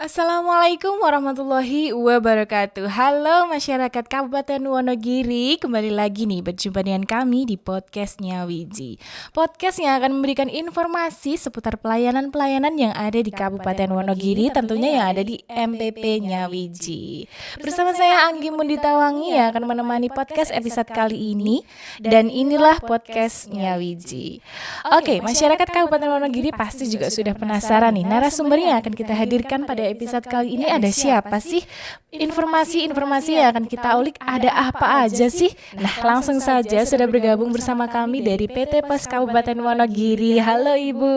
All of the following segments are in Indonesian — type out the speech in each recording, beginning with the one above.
Assalamualaikum warahmatullahi wabarakatuh. Halo masyarakat Kabupaten Wonogiri, kembali lagi nih berjumpa dengan kami di podcastnya Wiji. Podcast yang akan memberikan informasi seputar pelayanan-pelayanan yang ada di Kabupaten Wonogiri, tentunya yang ada di MPP-nya Wiji. Bersama saya Anggi Munditawangi yang akan menemani podcast episode kali ini, dan inilah podcastnya Wiji. Oke, masyarakat Kabupaten Wonogiri pasti juga sudah penasaran nih, narasumber yang akan kita hadirkan pada episode kali ini ada siapa sih? Informasi-informasi yang akan kita ulik ada apa aja sih? Nah, langsung saja sudah bergabung bersama kami dari PT Pos Kabupaten Wonogiri. Halo Ibu.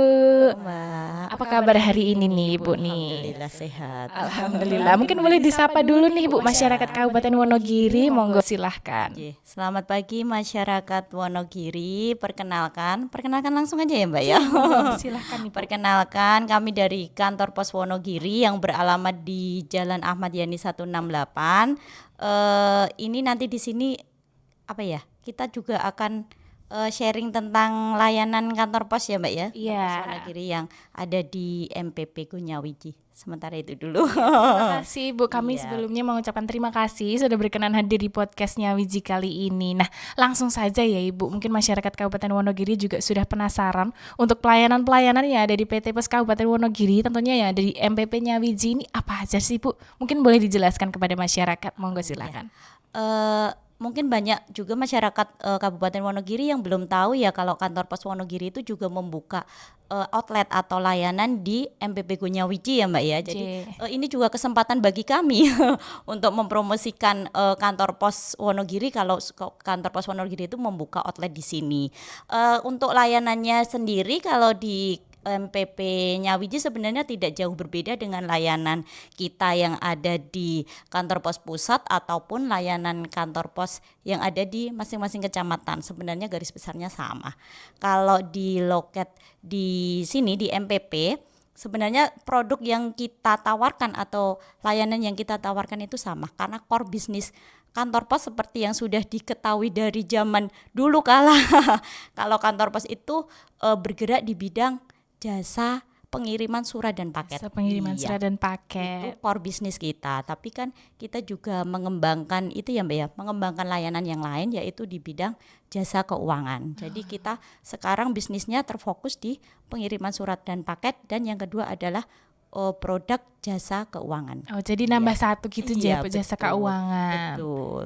Mbak, Apa kabar hari ini nih Ibu nih? Alhamdulillah sehat. Alhamdulillah. Mungkin boleh disapa dulu nih Ibu masyarakat Kabupaten Wonogiri. Monggo silahkan. Selamat pagi masyarakat Wonogiri. Perkenalkan langsung aja ya Mbak ya. Silahkan Ibu. Perkenalkan kami dari kantor Pos Wonogiri yang beralamat di Jalan Ahmad Yani 168. Ini nanti di sini apa ya? Kita juga akan sharing tentang layanan kantor pos ya Mbak ya. Iya. Pos Wonogiri yang ada di MPP Kunyawiji. Sementara itu dulu. Terima kasih Bu, kami Iya. sebelumnya mengucapkan terima kasih sudah berkenan hadir di podcastnya Wiji kali ini. Nah, langsung saja ya Ibu, mungkin masyarakat Kabupaten Wonogiri juga sudah penasaran untuk pelayanan-pelayanan yang ada di PT Pos Kabupaten Wonogiri, tentunya yang ada di MPP-nya Wiji ini apa aja sih Bu? Mungkin boleh dijelaskan kepada masyarakat, monggo silakan. Mungkin banyak juga masyarakat Kabupaten Wonogiri yang belum tahu ya kalau kantor pos Wonogiri itu juga membuka outlet atau layanan di MPP Kunyawiji ya Mbak ya. Jadi ini juga kesempatan bagi kami untuk mempromosikan kantor pos Wonogiri kalau kantor pos Wonogiri itu membuka outlet di sini. Untuk layanannya sendiri kalau di MPP Nyawiji sebenarnya tidak jauh berbeda dengan layanan kita yang ada di kantor pos pusat ataupun layanan kantor pos yang ada di masing-masing kecamatan. Sebenarnya garis besarnya sama. Kalau di loket di sini di MPP sebenarnya produk yang kita tawarkan atau layanan yang kita tawarkan itu sama karena core bisnis kantor pos seperti yang sudah diketahui dari zaman dulu kala. Kalau kantor pos itu bergerak di bidang jasa pengiriman surat dan paket. Pengiriman Iya, surat dan paket. itu core bisnis kita. Tapi kan kita juga mengembangkan itu ya Mbak ya, mengembangkan layanan yang lain yaitu di bidang jasa keuangan. Jadi kita sekarang bisnisnya terfokus di pengiriman surat dan paket dan yang kedua adalah produk jasa keuangan. Oh, jadi nambah satu gitu Iya, ya Bu, jasa betul, keuangan. Betul.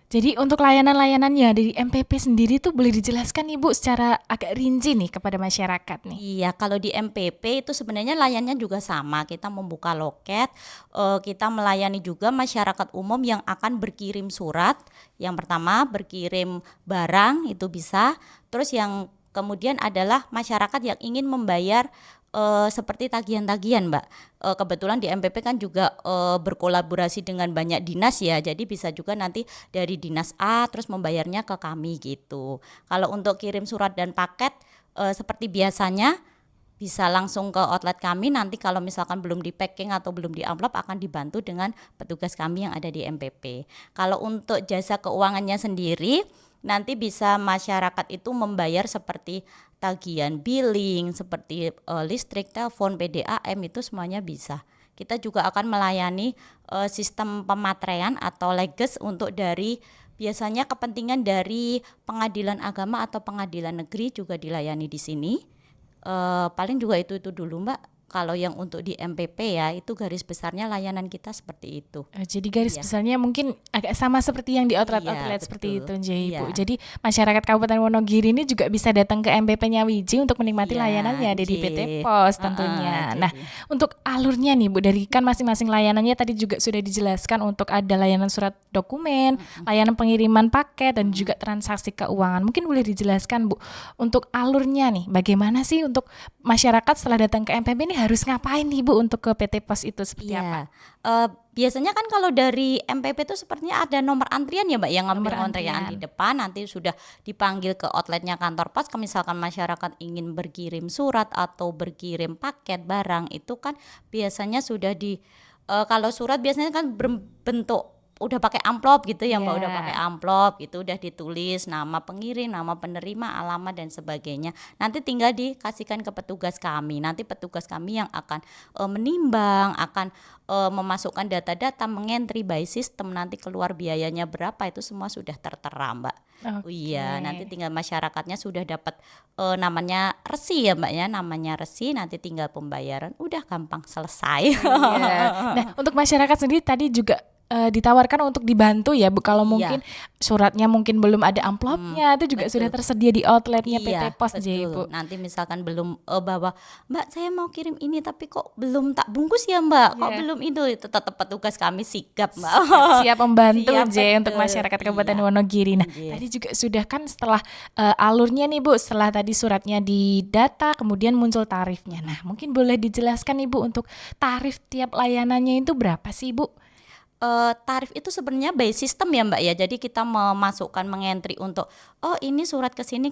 Jadi untuk layanan-layanannya dari MPP sendiri tuh boleh dijelaskan Ibu secara agak rinci nih kepada masyarakat nih. Iya, kalau di MPP itu sebenarnya layannya juga sama. Kita membuka loket, kita melayani juga masyarakat umum yang akan berkirim surat. Yang pertama berkirim barang itu bisa. Terus yang kemudian adalah masyarakat yang ingin membayar seperti tagihan-tagihan Mbak. Kebetulan di MPP kan juga berkolaborasi dengan banyak dinas ya. Jadi bisa juga nanti dari dinas A terus membayarnya ke kami gitu. Kalau untuk kirim surat dan paket seperti biasanya bisa langsung ke outlet kami. Nanti kalau misalkan belum di packing atau belum di amplop akan dibantu dengan petugas kami yang ada di MPP. Kalau untuk jasa keuangannya sendiri nanti bisa masyarakat itu membayar seperti tagihan billing, seperti listrik, telepon, PDAM itu semuanya bisa. Kita juga akan melayani sistem pematraian atau leges untuk dari biasanya kepentingan dari pengadilan agama atau pengadilan negeri juga dilayani di sini. Paling juga itu dulu Mbak. Kalau yang untuk di MPP ya itu garis besarnya layanan kita seperti itu. Jadi garis besarnya mungkin agak sama seperti yang di outlet-outlet seperti itu Ibu. Jadi masyarakat Kabupaten Wonogiri ini juga bisa datang ke MPP-nya Wiji untuk menikmati layanannya ada di PT Pos tentunya. Nah, untuk alurnya nih Bu, dari kan masing-masing layanannya tadi juga sudah dijelaskan untuk ada layanan surat dokumen, layanan pengiriman paket dan juga transaksi keuangan. Mungkin boleh dijelaskan Bu, untuk alurnya nih bagaimana sih untuk masyarakat setelah datang ke MPP ini harus ngapain nih Bu untuk ke PT Pos itu seperti apa? Biasanya kan kalau dari MPP itu sepertinya ada nomor antrian ya Mbak yang ngambil Nomor antrian di depan, nanti sudah dipanggil ke outletnya kantor pos. Kalau misalkan masyarakat ingin berkirim surat atau berkirim paket barang itu kan biasanya sudah kalau surat biasanya kan berbentuk udah pakai amplop gitu ya Mbak, Iya. udah pakai amplop gitu, udah ditulis nama pengirim, nama penerima, alamat dan sebagainya. Nanti tinggal dikasihkan ke petugas kami. Nanti petugas kami yang akan menimbang, akan memasukkan data-data, mengentry by system, nanti keluar biayanya berapa itu semua sudah tertera Mbak. Oh iya, nanti tinggal masyarakatnya sudah dapat namanya resi ya Mbak ya, namanya resi, nanti tinggal pembayaran, udah gampang selesai. Iya. Nah, untuk masyarakat sendiri tadi juga ditawarkan untuk dibantu ya Bu, kalau Iya. mungkin suratnya mungkin belum ada amplopnya, itu juga sudah tersedia di outletnya PT Pos aja ya Bu. Nanti misalkan belum bawa, Mbak saya mau kirim ini tapi kok belum tak bungkus ya Mbak, kok Iya. belum itu tetap petugas kami sigap Mbak. Siap membantu Siap, J untuk betul. masyarakat Kabupaten Iya. Wonogiri. Nah, Iya. tadi juga sudah kan setelah alurnya nih Bu, setelah tadi suratnya didata, kemudian muncul tarifnya. Nah, mungkin boleh dijelaskan Ibu untuk tarif tiap layanannya itu berapa sih Bu? Tarif itu sebenarnya by system ya Mbak ya. Jadi kita memasukkan mengentry untuk ini surat ke sini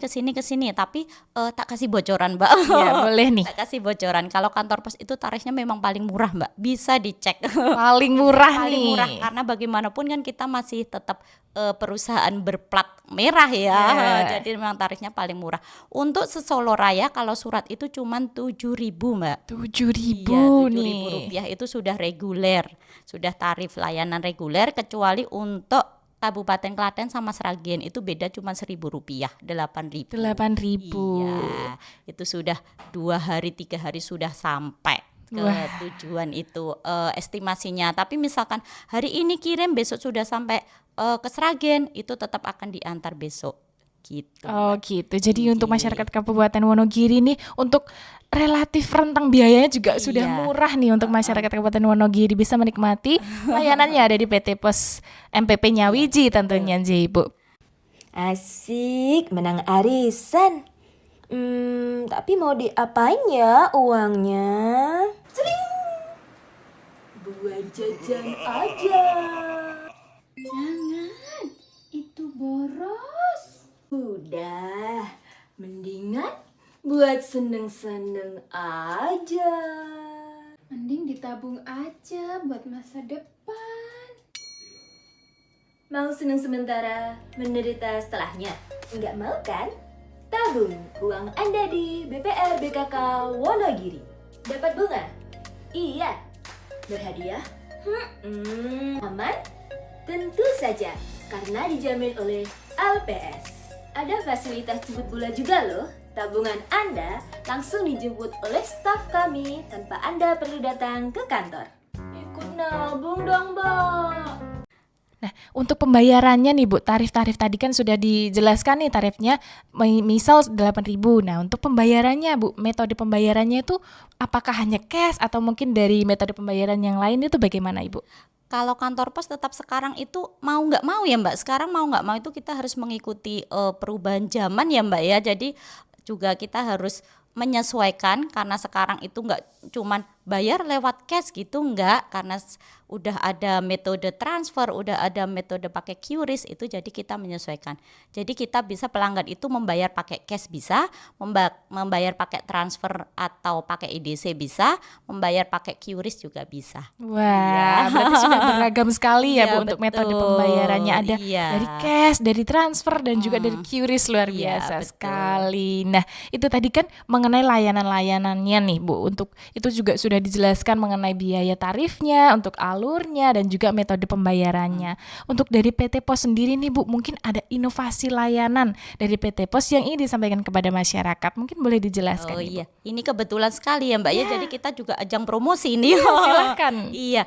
tapi tak kasih bocoran Mbak. Iya, boleh nih. Tak kasih bocoran. Kalau kantor pos itu tarifnya memang paling murah Mbak. Bisa dicek. Paling murah Paling nih. murah karena bagaimanapun kan kita masih tetap perusahaan berplat merah ya. Iya. Jadi memang tarifnya paling murah. Untuk se-Solo Raya kalau surat itu cuman 7.000 Mbak. 7.000 Iya, nih. Rp7.000 itu sudah reguler, sudah tarif layanan reguler, kecuali untuk Kabupaten Klaten sama Sragen itu beda cuma Rp1.000, 8.000. 8.000. Iya, itu sudah 2 hari 3 hari sudah sampai ke Wah. tujuan itu estimasinya. Tapi misalkan hari ini kirim besok sudah sampai ke Sragen, itu tetap akan diantar besok. Gitu. Oh gitu. Jadi untuk masyarakat Kabupaten Wonogiri nih untuk relatif rentang biayanya juga sudah Iya. murah nih untuk masyarakat Kabupaten Wonogiri bisa menikmati layanannya ada di PT Pos MPP Nyawiji tentunya J, Bu. Asik, menang arisan. Tapi mau diapain ya uangnya? Sering. Buat jajan aja. Jangan, itu boros. Udah, mendingan buat seneng-seneng aja. Mending ditabung aja buat masa depan. Mau seneng sementara, menderita setelahnya. Enggak mau kan? Tabung uang Anda di BPR BKK Wonogiri. Dapat bunga? Iya. Berhadiah? Aman? Tentu saja, karena dijamin oleh LPS. Ada fasilitas jemput bola juga loh. Tabungan Anda langsung dijemput oleh staf kami tanpa Anda perlu datang ke kantor. Ikut nabung dong, Mbak. Nah, untuk pembayarannya nih Bu, tarif-tarif tadi kan sudah dijelaskan nih tarifnya misal 8.000. Nah, untuk pembayarannya Bu, metode pembayarannya itu apakah hanya cash atau mungkin dari metode pembayaran yang lain itu bagaimana Ibu? Kalau kantor pos tetap sekarang itu mau nggak mau ya Mbak. Sekarang mau nggak mau itu kita harus mengikuti perubahan zaman ya Mbak ya. Jadi juga kita harus menyesuaikan karena sekarang itu nggak cuman bayar lewat cash gitu, enggak, karena udah ada metode transfer, udah ada metode pakai QRIS itu, jadi kita menyesuaikan. Jadi kita bisa pelanggan itu membayar pakai cash bisa, membayar pakai transfer atau pakai EDC bisa, membayar pakai QRIS juga bisa. Wah, berarti sudah beragam sekali ya Iya, Bu untuk metode betul. pembayarannya ada Iya. dari cash, dari transfer dan juga dari QRIS luar Iya, biasa betul. sekali. Nah, itu tadi kan mengenai layanan-layanannya nih Bu. Untuk itu juga sudah dijelaskan mengenai biaya tarifnya, untuk alurnya dan juga metode pembayarannya. Untuk dari PT Pos sendiri nih Bu, mungkin ada inovasi layanan dari PT Pos yang ingin disampaikan kepada masyarakat. Mungkin boleh dijelaskan Oh Ibu. iya, ini kebetulan sekali ya Mbak ya. Jadi kita juga ajang promosi ini. Silahkan. Iya,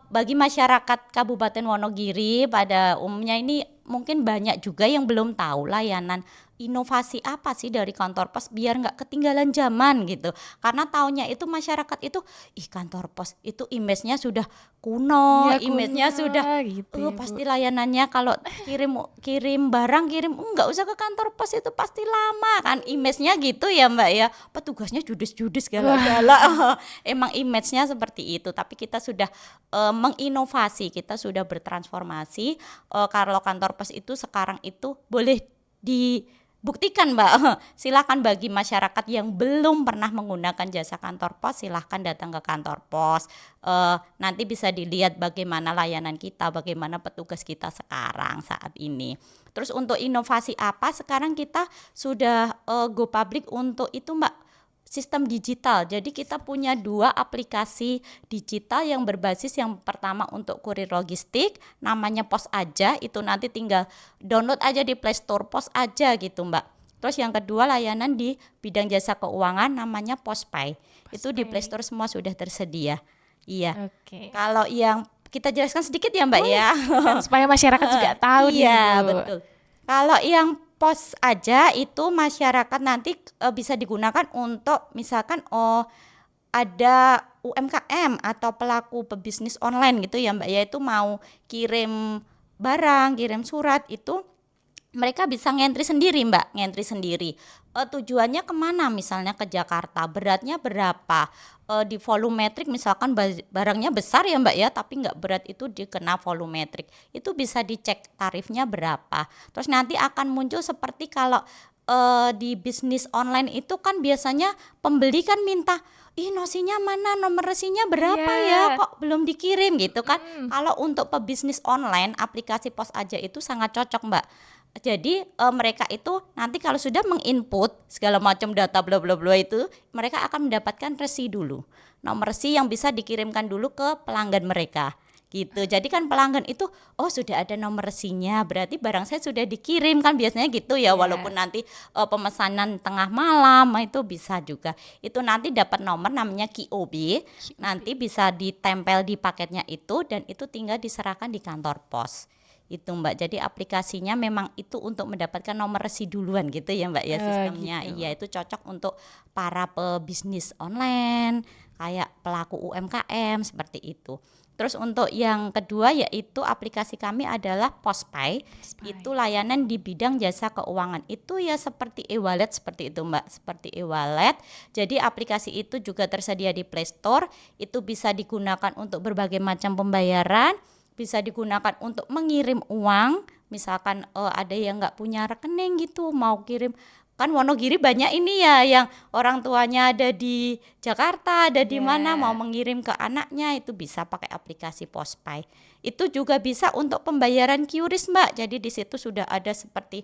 bagi masyarakat Kabupaten Wonogiri pada umumnya ini mungkin banyak juga yang belum tahu layanan inovasi apa sih dari kantor pos biar nggak ketinggalan zaman gitu. Karena taunya itu masyarakat itu, kantor pos itu image-nya sudah kuno, Iya, image-nya kuno, sudah gitu ya, Bu. pasti layanannya kalau kirim barang nggak usah ke kantor pos itu pasti lama kan, image-nya gitu ya Mbak ya. Petugasnya judes-judes galak-galak. Emang image-nya seperti itu, tapi kita sudah menginovasi, kita sudah bertransformasi. Kalau kantor pos itu sekarang itu boleh buktikan Mbak. Silakan bagi masyarakat yang belum pernah menggunakan jasa kantor pos, silakan datang ke kantor pos. Nanti bisa dilihat bagaimana layanan kita, bagaimana petugas kita sekarang saat ini. Terus untuk inovasi apa? Sekarang kita sudah go public untuk itu Mbak, sistem digital. Jadi kita punya 2 aplikasi digital yang berbasis, yang pertama untuk kurir logistik namanya Pos Aja, itu nanti tinggal download aja di Play Store Pos Aja gitu Mbak. Terus yang kedua layanan di bidang jasa keuangan namanya Pospay. Itu di Play Store semua sudah tersedia. Iya. Oke. Kalau yang kita jelaskan sedikit ya Mbak ya. Kan supaya masyarakat juga tahu nih, Iya, Bu. betul. Kalau yang Pos Aja itu masyarakat nanti bisa digunakan untuk misalkan ada UMKM atau pelaku pebisnis online gitu ya Mbak ya, itu mau kirim barang, kirim surat, itu mereka bisa ngentri sendiri Mbak, ngentri sendiri. Tujuannya kemana? Misalnya ke Jakarta, beratnya berapa? Di volumetrik misalkan barangnya besar ya Mbak ya, tapi nggak berat, itu dikena volumetrik. Itu bisa dicek tarifnya berapa. Terus nanti akan muncul seperti kalau di bisnis online itu kan biasanya pembeli kan minta, nosinya mana, nomor resinya berapa ya, kok belum dikirim gitu kan. Kalau untuk pebisnis online, aplikasi Pos Aja itu sangat cocok Mbak. Jadi mereka itu nanti kalau sudah menginput segala macam data bla bla bla itu, mereka akan mendapatkan resi dulu. Nomor resi yang bisa dikirimkan dulu ke pelanggan mereka. Gitu. Jadi kan pelanggan itu sudah ada nomor resinya, berarti barang saya sudah dikirim kan, biasanya gitu ya. Walaupun nanti pemesanan tengah malam itu bisa juga. Itu nanti dapat nomor namanya QOB, nanti bisa ditempel di paketnya itu, dan itu tinggal diserahkan di kantor pos. Itu Mbak, jadi aplikasinya memang itu untuk mendapatkan nomor resi duluan gitu ya Mbak ya sistemnya. Gitu. Iya, itu cocok untuk para pebisnis online, kayak pelaku UMKM seperti itu. Terus untuk yang kedua yaitu aplikasi kami adalah Pospay. Itu layanan di bidang jasa keuangan. Itu ya seperti e-wallet seperti itu Mbak, seperti e-wallet. Jadi aplikasi itu juga tersedia di Play Store. Itu bisa digunakan untuk berbagai macam pembayaran. Bisa digunakan untuk mengirim uang, misalkan ada yang nggak punya rekening gitu, mau kirim, kan Wonogiri banyak ini ya yang orang tuanya ada di Jakarta, ada di mana, mau mengirim ke anaknya, itu bisa pakai aplikasi Pospay. Itu juga bisa untuk pembayaran QRIS Mbak, jadi di situ sudah ada seperti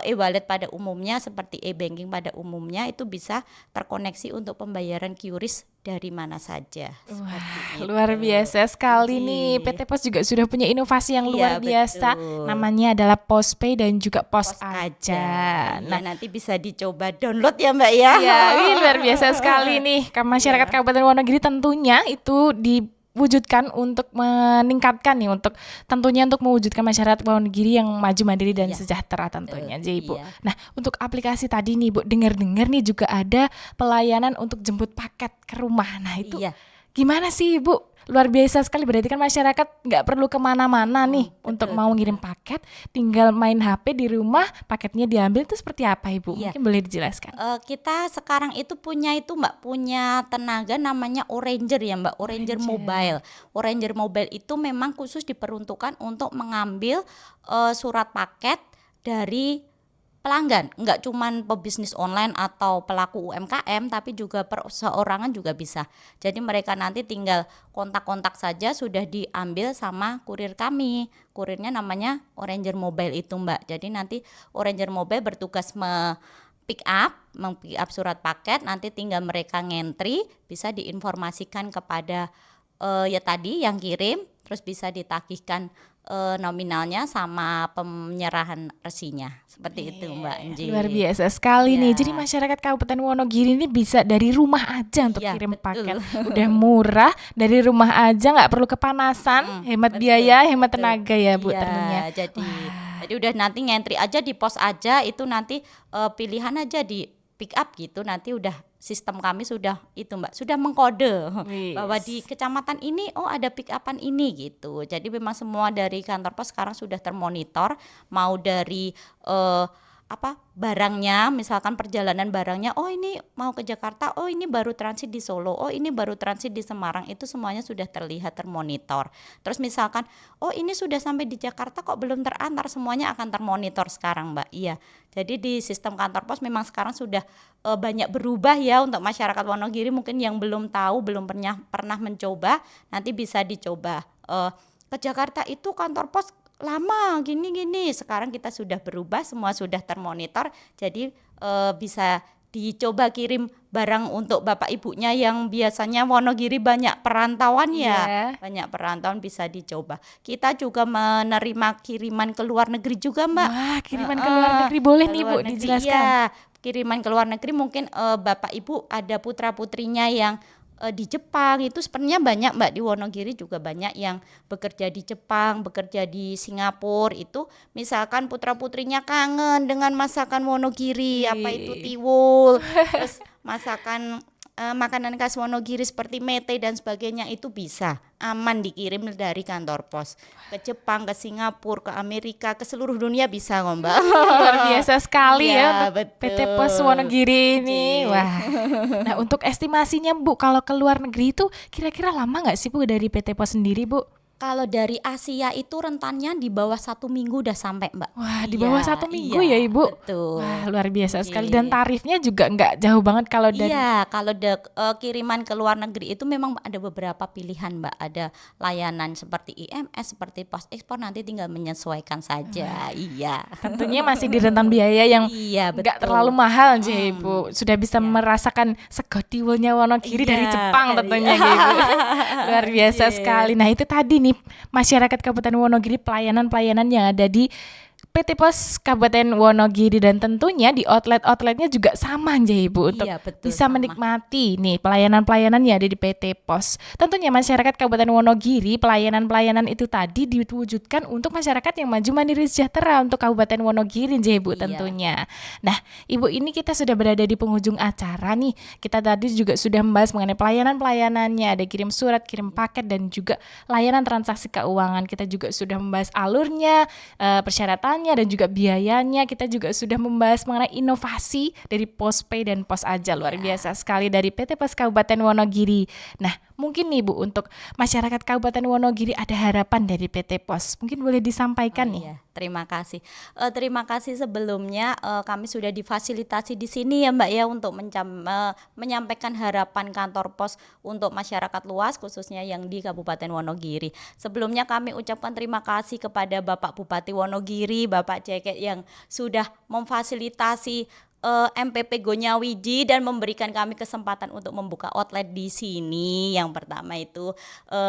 e-wallet pada umumnya, seperti e-banking pada umumnya, itu bisa terkoneksi untuk pembayaran QRIS dari mana saja. Wah, luar biasa sekali nih. PT Pos juga sudah punya inovasi yang luar Iya, biasa. betul. Namanya adalah Pospay dan juga Pos Pos Aja. Nah, nanti bisa dicoba download ya Mbak ya. Ya, ini luar biasa sekali nih. Masyarakat Kabupaten Wonogiri tentunya itu diwujudkan untuk meningkatkan nih, untuk tentunya untuk mewujudkan masyarakat Wonogiri yang maju mandiri dan sejahtera tentunya, jadi Bu. Iya. Nah, untuk aplikasi tadi nih Bu, dengar-dengar nih juga ada pelayanan untuk jemput paket ke rumah. Nah, itu Iya. gimana sih Bu? Luar biasa sekali, berarti kan masyarakat nggak perlu kemana-mana nih untuk mau ngirim paket, tinggal main HP di rumah, paketnya diambil. Itu seperti apa Ibu? Iya. Mungkin boleh dijelaskan. Kita sekarang itu punya itu Mbak, punya tenaga namanya Oranger ya Mbak, Oranger Mobile. Oranger Mobile itu memang khusus diperuntukkan untuk mengambil surat paket dari pelanggan, nggak cuman pebisnis online atau pelaku UMKM, tapi juga perseorangan juga bisa. Jadi mereka nanti tinggal kontak-kontak saja, sudah diambil sama kurir kami. Kurirnya namanya Oranger Mobile itu Mbak. Jadi nanti Oranger Mobile bertugas meng-pick up surat paket, nanti tinggal mereka ngentri, bisa diinformasikan kepada ya tadi yang kirim, terus bisa ditagihkan nominalnya sama penyerahan resinya. Seperti itu Mbak Anji. Luar biasa sekali nih. Iya. Jadi masyarakat Kabupaten Wonogiri ini bisa dari rumah aja untuk Iya, kirim betul. paket. Udah murah, dari rumah aja, nggak perlu kepanasan, hemat betul, biaya, hemat betul. tenaga ya Bu Iya, tentunya. jadi udah nanti ngentri aja di Pos Aja, itu nanti pilihan aja di pick up gitu, nanti udah sistem kami sudah itu Mbak, sudah mengkode Wis. bahwa di kecamatan ini ada pick upan ini gitu. Jadi memang semua dari kantor pos sekarang sudah termonitor, mau dari barangnya, misalkan perjalanan barangnya, oh ini mau ke Jakarta, oh ini baru transit di Solo, oh ini baru transit di Semarang, itu semuanya sudah terlihat, termonitor. Terus misalkan, oh ini sudah sampai di Jakarta kok belum terantar, semuanya akan termonitor sekarang Mbak. Iya, jadi di sistem kantor pos memang sekarang sudah banyak berubah ya. Untuk masyarakat Wonogiri mungkin yang belum tahu, belum pernah mencoba, nanti bisa dicoba. Ke Jakarta itu kantor pos lama gini-gini, sekarang kita sudah berubah, semua sudah termonitor, jadi bisa dicoba kirim barang untuk bapak ibunya yang biasanya Wonogiri banyak perantauan ya, banyak perantauan, bisa dicoba. Kita juga menerima kiriman ke luar negeri juga Mbak. Wah, kiriman ke luar negeri boleh nih Bu dijelaskan. Iya, kiriman ke luar negeri mungkin bapak ibu ada putra putrinya yang di Jepang, itu sebenarnya banyak Mbak, di Wonogiri juga banyak yang bekerja di Jepang, bekerja di Singapura. Itu misalkan putra putrinya kangen dengan masakan Wonogiri, apa itu tiwul, terus masakan makanan khas Wonogiri seperti mete dan sebagainya, itu bisa aman dikirim dari kantor pos ke Jepang, ke Singapura, ke Amerika, ke seluruh dunia bisa kok Mbak. Luar biasa sekali Iya, ya untuk betul. PT Pos Wonogiri ini. Cik. Wah. Nah, untuk estimasinya Bu, kalau ke luar negeri itu kira-kira lama nggak sih Bu dari PT Pos sendiri Bu? Kalau dari Asia itu rentannya di bawah 1 minggu udah sampai Mbak. Wah, di bawah 1 minggu ya Ibu? Betul. Wah, luar biasa sekali. Iya. Dan tarifnya juga nggak jauh banget kalau dari Iya, kalau kiriman ke luar negeri itu memang ada beberapa pilihan Mbak. Ada layanan seperti IMS, seperti pos ekspor, nanti tinggal menyesuaikan saja. Iya. tentunya masih di rentan biaya yang Iya, nggak betul. terlalu mahal aja Ibu. Sudah bisa merasakan sego tiwulnya Wonogiri dari Iya, Jepang iya. tentunya gitu. Luar biasa Iya. sekali. Nah, itu tadi nih masyarakat Kabupaten Wonogiri, pelayanan-pelayanan yang ada di PT Pos Kabupaten Wonogiri, dan tentunya di outlet-outletnya juga sama aja Ibu untuk Iya, betul, bisa sama. menikmati nih pelayanan-pelayanan yang ada di PT Pos. Tentunya masyarakat Kabupaten Wonogiri, pelayanan-pelayanan itu tadi diwujudkan untuk masyarakat yang maju mandiri sejahtera untuk Kabupaten Wonogiri aja Ibu Iya. tentunya. Nah, Ibu, ini kita sudah berada di penghujung acara nih. Kita tadi juga sudah membahas mengenai pelayanan-pelayanannya, ada kirim surat, kirim paket, dan juga layanan transaksi keuangan. Kita juga sudah membahas alurnya, persyaratannya, dan juga biayanya. Kita juga sudah membahas mengenai inovasi dari Pospay dan Pos Aja. Luar biasa sekali dari PT Pos Kabupaten Wonogiri. Nah, mungkin nih Bu, untuk masyarakat Kabupaten Wonogiri ada harapan dari PT Pos. Mungkin boleh disampaikan nih. Iya, terima kasih. Terima kasih sebelumnya, kami sudah difasilitasi di sini ya Mbak ya untuk menyampaikan harapan kantor pos untuk masyarakat luas khususnya yang di Kabupaten Wonogiri. Sebelumnya kami ucapkan terima kasih kepada Bapak Bupati Wonogiri, Bapak Ceket, yang sudah memfasilitasi MPP Gonyawiji dan memberikan kami kesempatan untuk membuka outlet di sini. Yang pertama itu,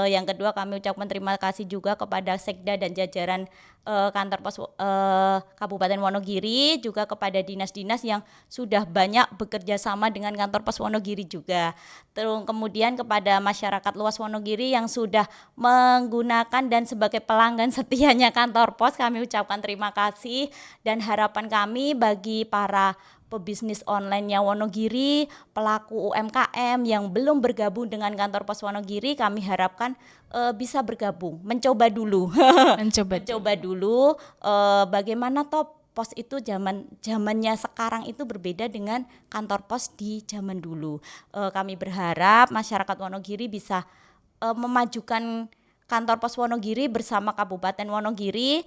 yang kedua kami ucapkan terima kasih juga kepada Sekda dan jajaran kantor pos Kabupaten Wonogiri, juga kepada dinas-dinas yang sudah banyak bekerja sama dengan kantor pos Wonogiri juga. Terus kemudian kepada masyarakat luas Wonogiri yang sudah menggunakan dan sebagai pelanggan setianya kantor pos, kami ucapkan terima kasih, dan harapan kami bagi para pebisnis online-nya Wonogiri, pelaku UMKM yang belum bergabung dengan kantor pos Wonogiri, kami harapkan bisa bergabung, mencoba dulu. Mencoba dulu bagaimana toh pos itu zamannya sekarang itu berbeda dengan kantor pos di zaman dulu. Kami berharap masyarakat Wonogiri bisa memajukan kantor pos Wonogiri bersama Kabupaten Wonogiri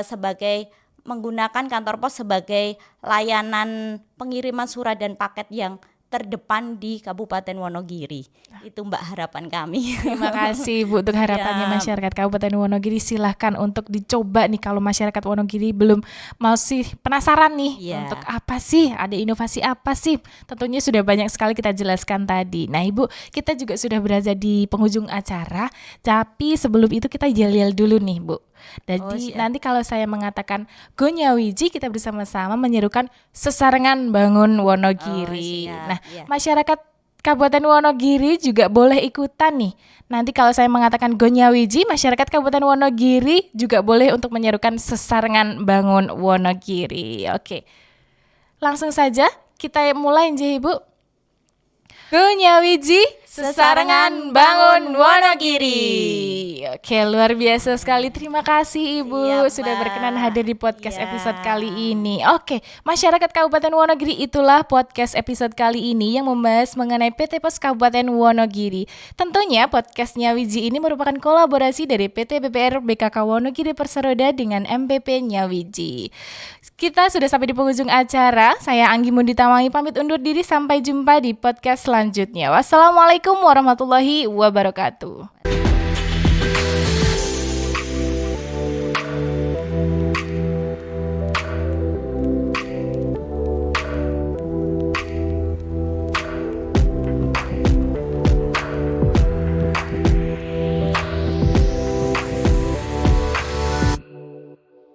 sebagai menggunakan kantor pos sebagai layanan pengiriman surat dan paket yang terdepan di Kabupaten Wonogiri. Itu Mbak harapan kami. Terima kasih Bu untuk harapannya Ya. masyarakat Kabupaten Wonogiri. Silahkan untuk dicoba nih kalau masyarakat Wonogiri belum masih penasaran nih Ya. untuk apa sih, ada inovasi apa sih. Tentunya sudah banyak sekali kita jelaskan tadi. Nah Ibu, kita juga sudah berada di penghujung acara, tapi sebelum itu kita yel-yel dulu nih Bu. Jadi siap. nanti kalau saya mengatakan Gonyawiji, kita bersama-sama menyerukan sesarengan bangun Wonogiri. siap, Nah, iya. masyarakat Kabupaten Wonogiri juga boleh ikutan nih. Nanti kalau saya mengatakan Gonyawiji, masyarakat Kabupaten Wonogiri juga boleh untuk menyerukan sesarengan bangun Wonogiri. Oke. Langsung saja kita mulai aja Ibu. Gonyawiji, Sesarengan Bangun Wonogiri. Oke, luar biasa sekali. Terima kasih Ibu Siap, sudah Mbak. berkenan hadir di podcast Iya. episode kali ini. Oke, masyarakat Kabupaten Wonogiri, itulah podcast episode kali ini yang membahas mengenai PT Pos Kabupaten Wonogiri. Tentunya podcastnya Wiji ini merupakan kolaborasi dari PT BPR BKK Wonogiri Perseroda dengan MPP-nya Wiji. Kita sudah sampai di penghujung acara. Saya Anggi Mundi Tawangi pamit undur diri. Sampai jumpa di podcast selanjutnya. Wassalamualaikum warahmatullahi wabarakatuh.